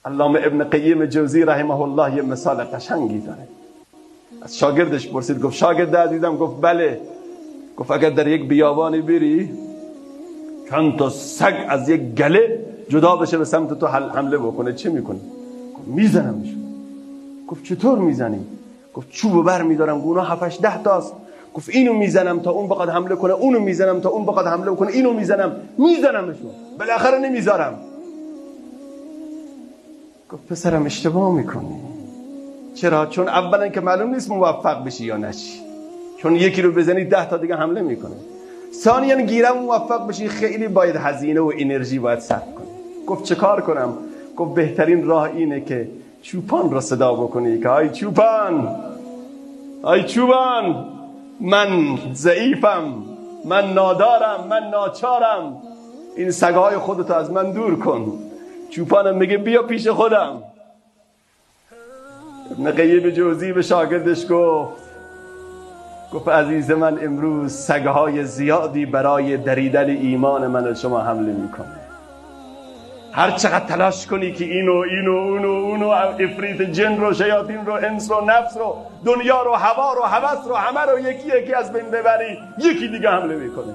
علامه ابن قیم جوزی رحمه الله یه مثال قشنگی داره. از شاگردش پرسید، گفت شاگرد عزیزم، گفت بله. گفت اگر در یک بیابانی بری چند تا سگ از یک گله جدا بشه به سمت تو حمله بکنه چه میکنی؟ گفت میزنمشون. گفت چطور میزنی؟ گفت چوب بر میدارم، گونا 7-8 تاست. گفت اینو میزنم تا اون بخواد حمله کنه، اونو میزنم تا اون بخواد حمله کنه، اینو میزنمشون، بالاخره نمیذارم. گفت پسرم اشتباه میکنی. چرا؟ چون اولا که معلوم نیست موفق بشی یا نشی، چون یکی رو بزنی 10 تا دیگه حمله میکنه. ثانیا گیرم موفق بشی خیلی باید هزینه و انرژی باید صرف کنی. گفت چه کار کنم؟ گفت بهترین راه اینه که چوپان رو صدا بکنی که ای چوپان، ای چوپان، من ضعیفم، من نادارم، من ناچارم، این سگهای خودتو از من دور کن. چوپانم میگه بیا پیش خودم. ابن قیم جوزی به شاگردش گفت عزیز من، امروز سگهای زیادی برای دریدن ایمان من و شما حمله میکنه. هر چقدر تلاش کنی که اینو افریت جن رو، شیاطین رو، انس رو، نفس رو، دنیا رو، هوا رو، هوس رو، همه رو یکی از بین ببری، یکی دیگه حمله میکنه.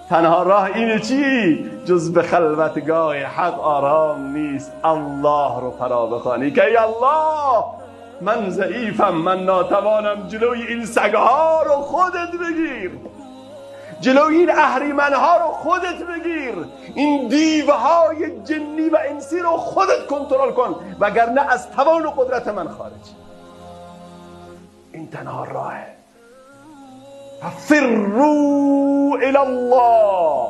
تنها راه اینه چی؟ جز به خلوتگاه حق آرام نیست، الله رو فرا بخوانی که ای الله، من ضعیفم، من ناتوانم، جلوی این سگها رو خودت بگیر، جلوی این اهریمنها رو خودت بگیر، این دیوهای جنی و انسی رو خودت کنترل کن، وگرنه از توان و قدرت من خارج. این تنها راهه. ففروا الی الله،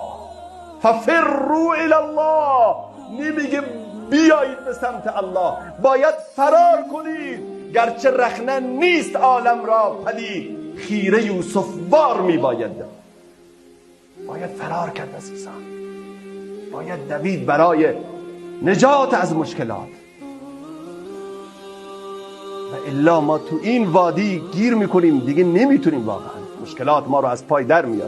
ففروا الی الله. نمیگه بیایید به سمت الله، باید فرار کنید. گرچه رخنه نیست عالم را پدید، خیره یوسف وار میباید، باید فرار کرد عزیزان، باید دوید برای نجات از مشکلات. و الا ما تو این وادی گیر میکنیم دیگه، نمیتونیم، واقعا مشکلات ما رو از پای در میاد.